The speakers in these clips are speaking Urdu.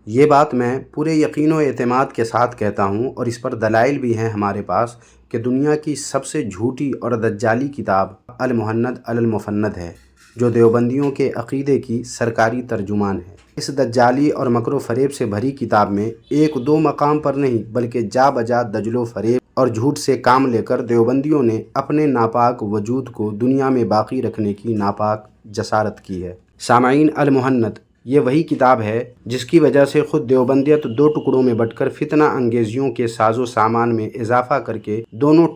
یہ بات میں پورے یقین و اعتماد کے ساتھ کہتا ہوں، اور اس پر دلائل بھی ہیں ہمارے پاس، کہ دنیا کی سب سے جھوٹی اور دجالی کتاب المہند علی المفند ہے، جو دیوبندیوں کے عقیدے کی سرکاری ترجمان ہے۔ اس دجالی اور مکر و فریب سے بھری کتاب میں ایک دو مقام پر نہیں بلکہ جا بجا دجل و فریب اور جھوٹ سے کام لے کر دیوبندیوں نے اپنے ناپاک وجود کو دنیا میں باقی رکھنے کی ناپاک جسارت کی ہے۔ سامعین، المہند یہ وہی کتاب ہے جس کی وجہ سے خود دیوبندیت دو ٹکڑوں میں بٹ کر فتنہ انگیزیوں کے ساز و سامان میں اضافہ کر کے دونوں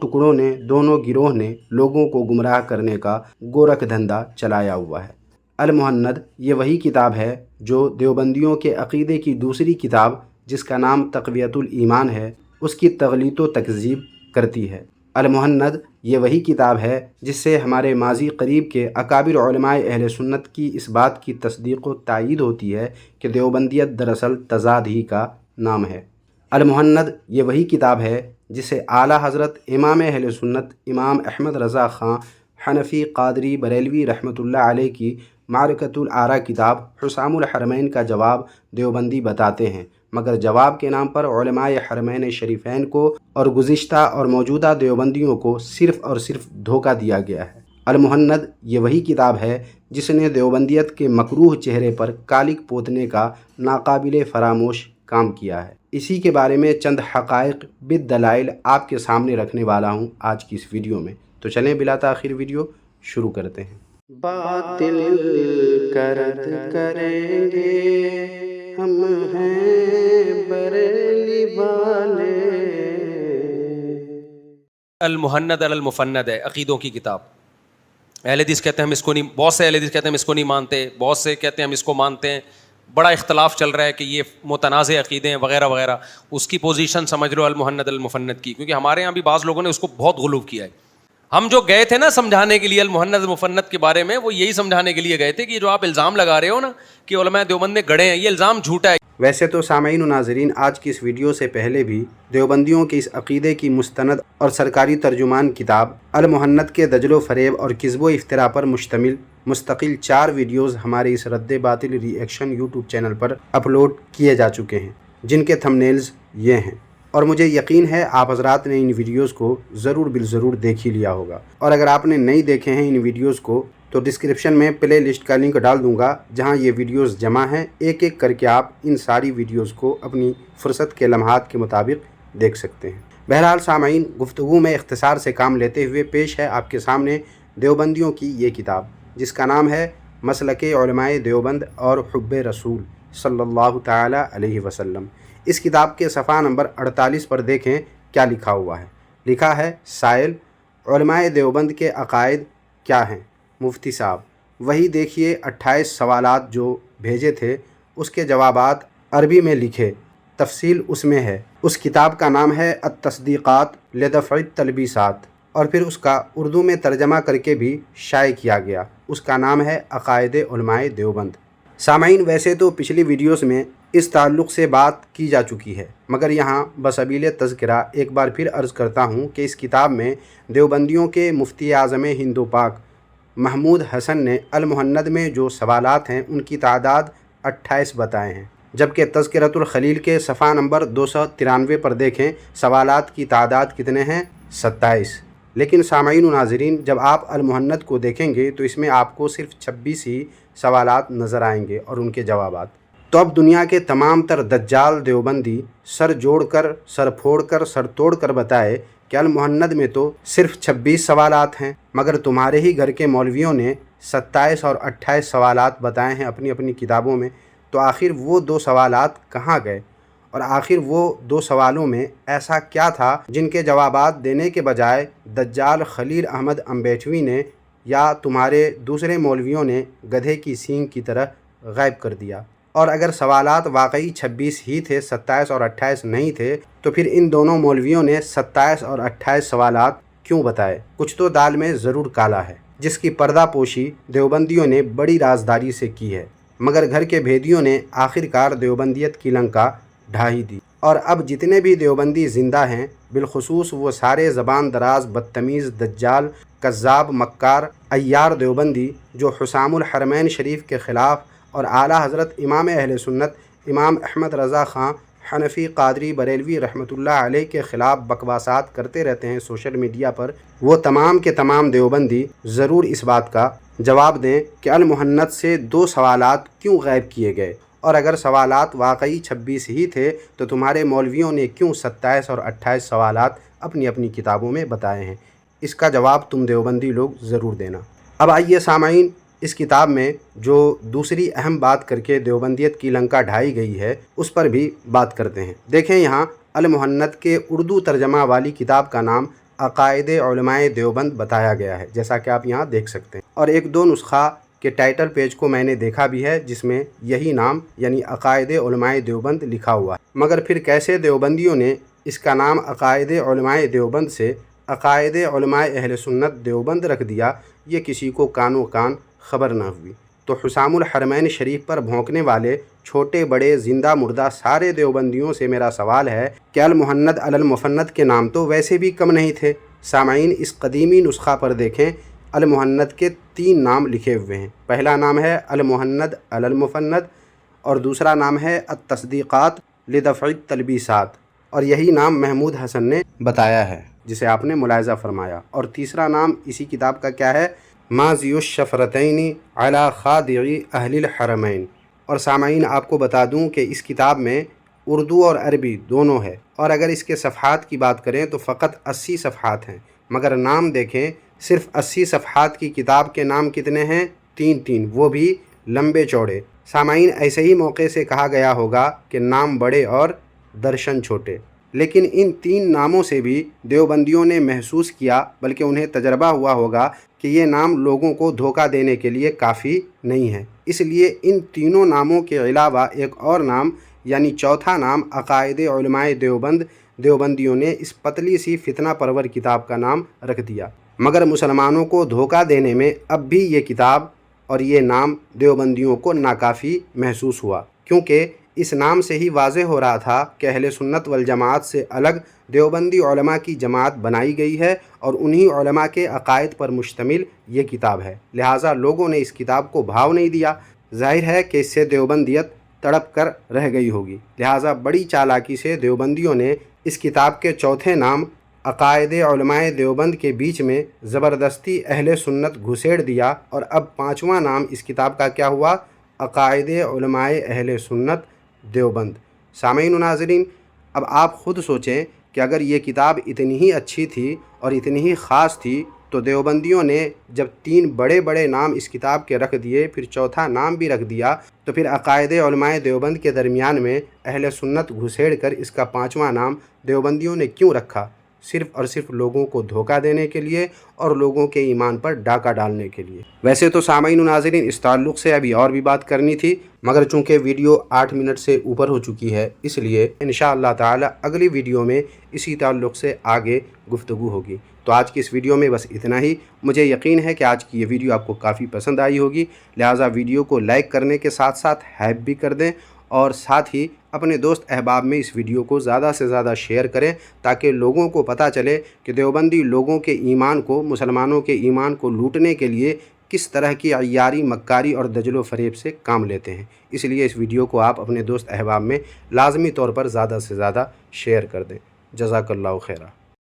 گروہ نے لوگوں کو گمراہ کرنے کا گورکھ دھندا چلایا ہوا ہے۔ المہند یہ وہی کتاب ہے جو دیوبندیوں کے عقیدے کی دوسری کتاب، جس کا نام تقویۃ الایمان ہے، اس کی تغلیط و تکذیب کرتی ہے۔ المہند یہ وہی کتاب ہے جس سے ہمارے ماضی قریب کے اکابر علماء اہل سنت کی اس بات کی تصدیق و تائید ہوتی ہے کہ دیوبندیت دراصل تضاد ہی کا نام ہے۔ المہند یہ وہی کتاب ہے جسے اعلیٰ حضرت امام اہل سنت امام احمد رضا خان حنفی قادری بریلوی رحمۃ اللہ علیہ کی معرکۃ الآراء کتاب حسام الحرمین کا جواب دیوبندی بتاتے ہیں، مگر جواب کے نام پر علماء حرمین شریفین کو اور گزشتہ اور موجودہ دیوبندیوں کو صرف اور صرف دھوکہ دیا گیا ہے۔ المہند یہ وہی کتاب ہے جس نے دیوبندیت کے مکروہ چہرے پر کالک پوتنے کا ناقابل فراموش کام کیا ہے۔ اسی کے بارے میں چند حقائق بالدلائل آپ کے سامنے رکھنے والا ہوں آج کی اس ویڈیو میں، تو چلیں بلا تاخیر ویڈیو شروع کرتے ہیں۔ باطل کرد کریں گے ہم ہیں بریلی والے۔ المہند علی المفند ہے، عقیدوں کی کتاب۔ اہل حدیث کہتے ہیں ہم اس کو نہیں، بہت سے اہل حدیث کہتے ہیں ہم اس کو نہیں مانتے، بہت سے کہتے ہیں ہم اس کو مانتے ہیں، بڑا اختلاف چل رہا ہے کہ یہ متنازع عقیدے ہیں وغیرہ وغیرہ۔ اس کی پوزیشن سمجھ لو المہند علی المفند کی، کیونکہ ہمارے یہاں بھی بعض لوگوں نے اس کو بہت غلو کیا ہے۔ ہم جو گئے تھے نا سمجھانے کے لیے المہند المفند کے بارے میں، وہ یہی سمجھانے کے لیے گئے تھے کہ جو آپ الزام لگا رہے ہو نا کہ علماء دیوبند نے گڑھے ہیں، یہ الزام جھوٹا ہے۔ ویسے تو سامعین و ناظرین، آج کی اس ویڈیو سے پہلے بھی دیوبندیوں کے اس عقیدے کی مستند اور سرکاری ترجمان کتاب المہند کے دجل و فریب اور کذب و افطرا پر مشتمل مستقل 4 ویڈیوز ہمارے اس رد باطل ری ایکشن یوٹیوب چینل پر اپلوڈ کیے جا چکے ہیں، جن کے تھمبنیلز یہ ہیں، اور مجھے یقین ہے آپ حضرات نے ان ویڈیوز کو ضرور بالضرور دیکھ ہی لیا ہوگا، اور اگر آپ نے نہیں دیکھے ہیں ان ویڈیوز کو تو ڈسکرپشن میں پلے لسٹ کا لنک ڈال دوں گا، جہاں یہ ویڈیوز جمع ہیں، ایک ایک کر کے آپ ان ساری ویڈیوز کو اپنی فرصت کے لمحات کے مطابق دیکھ سکتے ہیں۔ بہرحال سامعین، گفتگو میں اختصار سے کام لیتے ہوئے پیش ہے آپ کے سامنے دیوبندیوں کی یہ کتاب، جس کا نام ہے مسلک علماء دیوبند اور حب رسول صلی اللہ تعالی علیہ وسلم۔ اس کتاب کے صفحہ نمبر 48 پر دیکھیں کیا لکھا ہوا ہے۔ لکھا ہے، سائل: علماء دیوبند کے عقائد کیا ہیں؟ مفتی صاحب: وہی دیکھیے 28 سوالات جو بھیجے تھے، اس کے جوابات عربی میں لکھے، تفصیل اس میں ہے۔ اس کتاب کا نام ہے التصدیقات لدفع التلبیسات، اور پھر اس کا اردو میں ترجمہ کر کے بھی شائع کیا گیا، اس کا نام ہے عقائد علماء دیوبند۔ سامعین، ویسے تو پچھلی ویڈیوز میں اس تعلق سے بات کی جا چکی ہے، مگر یہاں بسبیل تذکرہ ایک بار پھر عرض کرتا ہوں کہ اس کتاب میں دیوبندیوں کے مفتی اعظم ہند و پاک محمود حسن نے المہند میں جو سوالات ہیں ان کی تعداد 28 بتائے ہیں، جبکہ تذکرۃ الخلیل کے صفحہ نمبر 293 پر دیکھیں سوالات کی تعداد کتنے ہیں؟ 27۔ لیکن سامعین و ناظرین، جب آپ المہند کو دیکھیں گے تو اس میں آپ کو صرف 26 ہی سوالات نظر آئیں گے اور ان کے جوابات۔ تو اب دنیا کے تمام تر دجال دیوبندی سر جوڑ کر، سر پھوڑ کر، سر توڑ کر بتائے کہ المہند میں تو صرف 26 سوالات ہیں، مگر تمہارے ہی گھر کے مولویوں نے 27 اور 28 سوالات بتائے ہیں اپنی اپنی کتابوں میں، تو آخر وہ 2 سوالات کہاں گئے؟ اور آخر وہ 2 سوالوں میں ایسا کیا تھا جن کے جوابات دینے کے بجائے دجال خلیل احمد امبیٹوی نے یا تمہارے دوسرے مولویوں نے گدھے کی سینگ کی طرح غائب کر دیا؟ اور اگر سوالات واقعی 26 ہی تھے، 27 اور 28 نہیں تھے، تو پھر ان دونوں مولویوں نے 27 اور 28 سوالات کیوں بتائے؟ کچھ تو دال میں ضرور کالا ہے، جس کی پردہ پوشی دیوبندیوں نے بڑی رازداری سے کی ہے، مگر گھر کے بھیدیوں نے آخرکار دیوبندیت کی لنکا ڈھا ہی دی۔ اور اب جتنے بھی دیوبندی زندہ ہیں، بالخصوص وہ سارے زبان دراز، بدتمیز، دجال، کذاب، مکار، عیار دیوبندی جو حسام الحرمین شریف کے خلاف اور اعلیٰ حضرت امام اہل سنت امام احمد رضا خان حنفی قادری بریلوی رحمۃ اللہ علیہ کے خلاف بکواسات کرتے رہتے ہیں سوشل میڈیا پر، وہ تمام کے تمام دیوبندی ضرور اس بات کا جواب دیں کہ المحنت سے 2 سوالات کیوں غائب کیے گئے، اور اگر سوالات واقعی 26 ہی تھے تو تمہارے مولویوں نے کیوں 27 اور 28 سوالات اپنی اپنی کتابوں میں بتائے ہیں؟ اس کا جواب تم دیوبندی لوگ ضرور دینا۔ اب آئیے سامعین، اس کتاب میں جو دوسری اہم بات کر کے دیوبندیت کی لنکا ڈھائی گئی ہے اس پر بھی بات کرتے ہیں۔ دیکھیں یہاں المحنت کے اردو ترجمہ والی کتاب کا نام عقائد علماء دیوبند بتایا گیا ہے، جیسا کہ آپ یہاں دیکھ سکتے ہیں، اور 1-2 نسخہ کے ٹائٹل پیج کو میں نے دیکھا بھی ہے جس میں یہی نام یعنی عقائد علماء دیوبند لکھا ہوا ہے۔ مگر پھر کیسے دیوبندیوں نے اس کا نام عقائد علماء دیوبند سے عقائد علماء اہل سنت دیوبند رکھ دیا، یہ کسی کو کانوں کان خبر نہ ہوئی۔ تو حسام الحرمین شریف پر بھونکنے والے چھوٹے بڑے زندہ مردہ سارے دیوبندیوں سے میرا سوال ہے کہ المحنت علی المفند کے نام تو ویسے بھی کم نہیں تھے۔ سامعین، اس قدیمی نسخہ پر دیکھیں، المحنت کے 3 نام لکھے ہوئے ہیں۔ پہلا نام ہے المحنت علی المفند، اور دوسرا نام ہے التصدیقات لدفع التلبیسات، اور یہی نام محمود حسن نے بتایا ہے جسے آپ نے ملاحظہ فرمایا، اور تیسرا نام اسی کتاب کا کیا ہے؟ ماضی الشفرتین علی خادعی اہل الحرمین۔ اور سامعین، آپ کو بتا دوں کہ اس کتاب میں اردو اور عربی دونوں ہے، اور اگر اس کے صفحات کی بات کریں تو فقط 80 صفحات ہیں، مگر نام دیکھیں، صرف 80 صفحات کی کتاب کے نام کتنے ہیں؟ 3 وہ بھی لمبے چوڑے۔ سامعین، ایسے ہی موقع سے کہا گیا ہوگا کہ نام بڑے اور درشن چھوٹے، لیکن ان 3 ناموں سے بھی دیوبندیوں نے محسوس کیا، بلکہ انہیں تجربہ ہوا ہوگا کہ یہ نام لوگوں کو دھوکہ دینے کے لیے کافی نہیں ہے، اس لیے ان تینوں ناموں کے علاوہ ایک اور نام یعنی چوتھا نام عقائد علماء دیوبند دیوبندیوں نے اس پتلی سی فتنہ پرور کتاب کا نام رکھ دیا۔ مگر مسلمانوں کو دھوکہ دینے میں اب بھی یہ کتاب اور یہ نام دیوبندیوں کو ناکافی محسوس ہوا، کیونکہ اس نام سے ہی واضح ہو رہا تھا کہ اہل سنت والجماعت سے الگ دیوبندی علماء کی جماعت بنائی گئی ہے، اور انہی علماء کے عقائد پر مشتمل یہ کتاب ہے، لہٰذا لوگوں نے اس کتاب کو بھاؤ نہیں دیا۔ ظاہر ہے کہ اس سے دیوبندیت تڑپ کر رہ گئی ہوگی، لہٰذا بڑی چالاکی سے دیوبندیوں نے اس کتاب کے چوتھے نام عقائد علماء دیوبند کے بیچ میں زبردستی اہل سنت گھسیڑ دیا، اور اب 5واں نام اس کتاب کا کیا ہوا؟ عقائد علماء اہل سنت دیوبند۔ سامعین و ناظرین، اب آپ خود سوچیں کہ اگر یہ کتاب اتنی ہی اچھی تھی اور اتنی ہی خاص تھی تو دیوبندیوں نے جب 3 بڑے بڑے نام اس کتاب کے رکھ دیے، پھر چوتھا نام بھی رکھ دیا، تو پھر عقائد علماء دیوبند کے درمیان میں اہل سنت گھسیڑ کر اس کا 5واں نام دیوبندیوں نے کیوں رکھا؟ صرف اور صرف لوگوں کو دھوکہ دینے کے لیے اور لوگوں کے ایمان پر ڈاکہ ڈالنے کے لیے۔ ویسے تو سامعین و ناظرین، اس تعلق سے ابھی اور بھی بات کرنی تھی، مگر چونکہ ویڈیو 8 منٹ سے اوپر ہو چکی ہے، اس لیے انشاءاللہ تعالی اگلی ویڈیو میں اسی تعلق سے آگے گفتگو ہوگی۔ تو آج کی اس ویڈیو میں بس اتنا ہی۔ مجھے یقین ہے کہ آج کی یہ ویڈیو آپ کو کافی پسند آئی ہوگی، لہٰذا ویڈیو کو لائک کرنے کے ساتھ ساتھ ہائپ بھی کر دیں، اور ساتھ ہی اپنے دوست احباب میں اس ویڈیو کو زیادہ سے زیادہ شیئر کریں، تاکہ لوگوں کو پتہ چلے کہ دیوبندی لوگوں کے ایمان کو، مسلمانوں کے ایمان کو لوٹنے کے لیے کس طرح کی عیاری، مکاری اور دجل و فریب سے کام لیتے ہیں۔ اس لیے اس ویڈیو کو آپ اپنے دوست احباب میں لازمی طور پر زیادہ سے زیادہ شیئر کر دیں۔ جزاک اللہ خیرہ۔